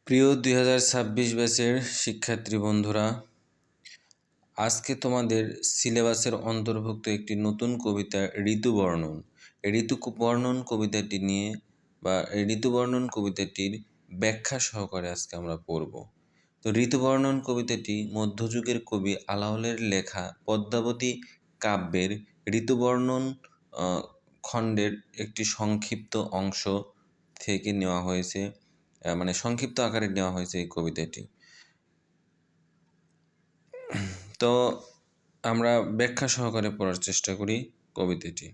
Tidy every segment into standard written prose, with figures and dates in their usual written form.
প্রিয় 2026 ব্যাচের শিক্ষার্থী বন্ধুরা, আজকে তোমাদের সিলেবাসের অন্তর্ভুক্ত একটি নতুন কবিতা ঋতুবর্ণন। ঋতুবর্ণন কবিতাটি নিয়ে বা ঋতুবর্ণন কবিতাটির ব্যাখ্যা সহকারে আজকে আমরা পড়ব। তো ঋতুবর্ণন কবিতাটি মধ্যযুগের কবি আলাওলের লেখা পদ্মাবতী কাব্যের ঋতুবর্ণন খণ্ডের একটি সংক্ষিপ্ত অংশ থেকে নেওয়া হয়েছে, মানে সংক্ষিপ্ত আকারে নেওয়া হয়েছে এই কবিতাটি। তো আমরা ব্যাখ্যা সহকারে পড়ার চেষ্টা করি কবিতাটি।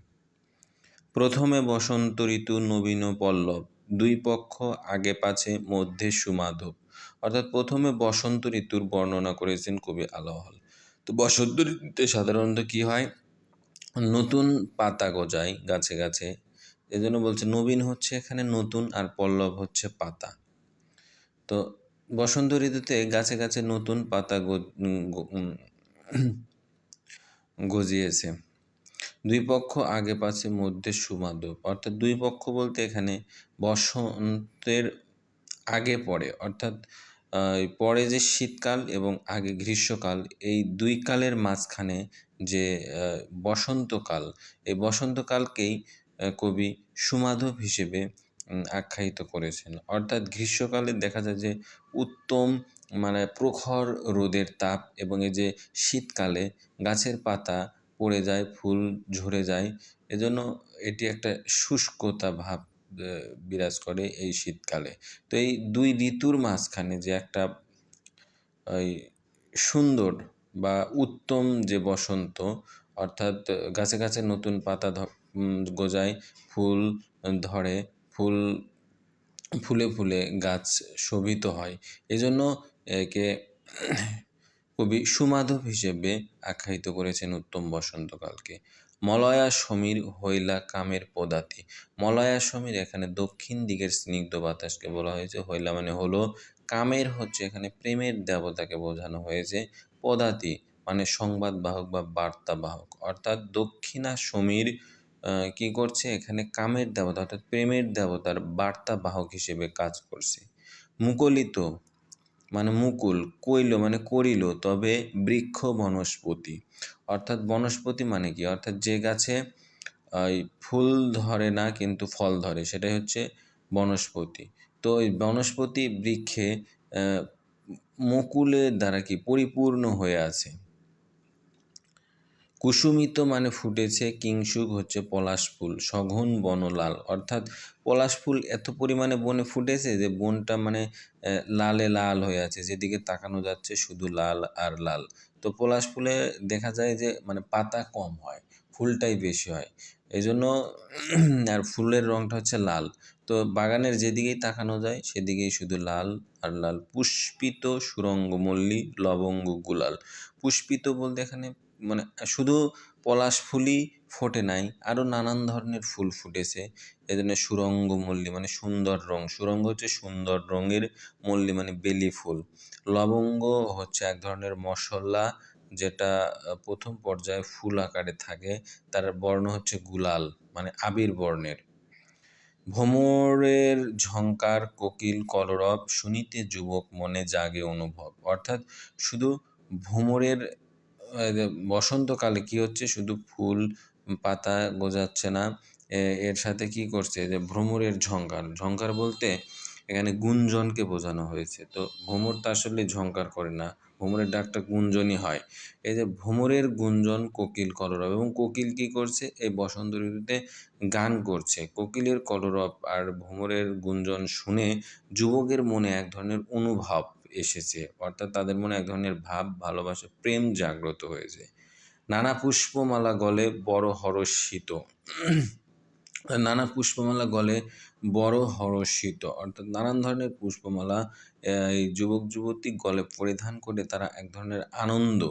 প্রথমে বসন্ত ঋতু নবীন পল্লব, দুই পক্ষ আগে পাছে মধ্যে সুমাধব। অর্থাৎ প্রথমে বসন্ত ঋতুর বর্ণনা করেছেন কবি আলাওল। তো বসন্ত ঋতুতে সাধারণত কি হয়, নতুন পাতা গজায় গাছে গাছে, এজন্য বলছে নবীন হচ্ছে এখানে নতুন, আর পল্লব হচ্ছে পাতা। তো বসন্ত ঋতুতে গাছে গাছে নতুন পাতা গজিয়েছে। দুই পক্ষ আগে পাছে মধ্যে সুমাধব, অর্থাৎ দুই পক্ষ বলতে এখানে বসন্তের আগে পরে, অর্থাৎ পরে যে শীতকাল এবং আগে গ্রীষ্মকাল, এই দুই কালের মাঝখানে যে বসন্তকাল, এই বসন্তকালকেই কবি সুমাধব হিসেবে আখ্যায়িত করেছেন। অর্থাৎ গ্রীষ্মকালে দেখা যায় যে উত্তম, মানে প্রখর রোদের তাপ, এবং এই যে শীতকালে গাছের পাতা পড়ে যায়, ফুল ঝরে যায়, এজন্য এটি একটা শুষ্কতা ভাব বিরাজ করে এই শীতকালে। তো এই দুই ঋতুর মাঝখানে যে একটা ওই সুন্দর বা উত্তম যে বসন্ত, অর্থাৎ গাছে গাছে নতুন পাতা গজায়, ফুল ধরে, ফুলে ফুলে গাছ শোভিত হয়, এজন্য একে কবি সুমাধব হিসেবে আখ্যায়িত করেছেন উত্তম বসন্তকালকে। মলয়া সমীর হইলা কামের পদাতি। মলয়া সমীর এখানে দক্ষিণ দিকের স্নিগ্ধ বাতাসকে বলা হয়েছে। হইলা মানে হলো, কামের হচ্ছে এখানে প্রেমের দেবতাকে বোঝানো হয়েছে, পদাতি মানে সংবাদ বাহক বা বার্তা বাহক। অর্থাৎ দক্ষিণা সমীর কি করছে এখানে, কামের দেবতা অর্থাৎ প্রেমের দেবতার বার্তা বাহক হিসেবে কাজ করছে। মুকলিত মানে মুকুল, কইল মানে করিল, তবে বৃক্ষ বনস্পতি। অর্থাৎ বনস্পতি মানে কি, অর্থাৎ যে গাছে ফুল ধরে না কিন্তু ফল ধরে, সেটাই হচ্ছে বনস্পতি। তো ওই বনস্পতি বৃক্ষে মুকুলের দ্বারা কি পরিপূর্ণ হয়ে আছে। কুসুমিত মানে ফুটেছে, কিংসুক হচ্ছে পলাশ ফুল, সঘন বনলাল। অর্থাৎ পলাশ ফুল এত পরিমাণে বনে ফুটেছে যে বনটা মানে লালে লাল হয়ে আছে, যেদিকে তাকানো যাচ্ছে শুধু লাল আর লাল। তো পলাশ ফুলে দেখা যায় যে মানে পাতা কম হয়, ফুলটাই বেশি হয়, এই জন্য আর ফুলের রঙটা হচ্ছে লাল। তো বাগানের যেদিকেই তাকানো যায় সেদিকেই শুধু লাল আর লাল। পুষ্পিত সুরঙ্গ মল্লী লবঙ্গ গুলাল। পুষ্পিত বলতে এখানে মানে শুধু পলাশ ফুলই ফোটে নাই, আরও নানান ধরনের ফুল ফুটেছে, এজন্য সুরঙ্গ মল্লী মানে সুন্দর রং, সুরঙ্গ হচ্ছে সুন্দর রঙের, মল্লী মানে বেলি ফুল। লবঙ্গ হচ্ছে এক ধরনের মশলা, যেটা প্রথম পর্যায়ে ফুল আকারে থাকে, তার বর্ণ হচ্ছে গুলাল মানে আবির বর্ণের। ভ্রমরের ঝঙ্কার কোকিল কলরব, শুনিতে যুবক মনে জাগে অনুভব। অর্থাৎ শুধু ভ্রমরের বসন্তকালে কি হচ্ছে, শুধু ফুল পাতা গজাচ্ছে না, এর সাথে কি করছে যে ভ্রমরের ঝঙ্কার। ঝঙ্কার বলতে এখানে গুঞ্জনকে বোঝানো হয়েছে। তো ভ্রমর তো আসলে ঝঙ্কার করে না, ভ্রমরের ডাকটা গুঞ্জনই হয়। এই যে ভ্রমরের গুঞ্জন কোকিল কলরব, এবং কোকিল কি করছে এই বসন্ত ঋতুতে গান করছে। কোকিলের কলরব আর ভ্রমরের গুঞ্জন শুনে যুবকের মনে এক ধরনের অনুভব এসেছে, অর্থাৎ তাদের মনে এক ধরনের ভাব, ভালোবাসা, প্রেম জাগ্রত হয়েছে। নানা পুষ্পমালা গলে বড় হর্ষিত। নানা পুষ্পমালা গলে বড় হর্ষিত, অর্থাৎ নানান ধরনের পুষ্পমালা এই যুবক যুবতী গলে পরিধান করে তারা এক ধরনের আনন্দ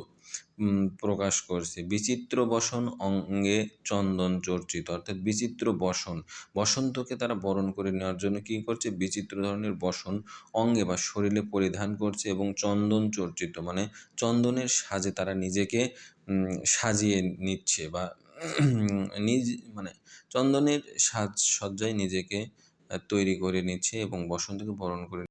প্রকাশ করছে। বিচিত্র বসন অঙ্গে চন্দন চর্চিত, অর্থাৎ বিচিত্র বসন, বসন্তকে তারা বরণ করে নেওয়ার জন্য কী করছে, বিচিত্র ধরনের বসন অঙ্গে বা শরীরে পরিধান করছে, এবং চন্দন চর্চিত মানে চন্দনের সাজে তারা নিজেকে সাজিয়ে নিচ্ছে, বা নিজ মানে চন্দনের সাজসজ্জায় নিজেকে তৈরি করে নিচ্ছে এবং বসন্তকে বরণ করে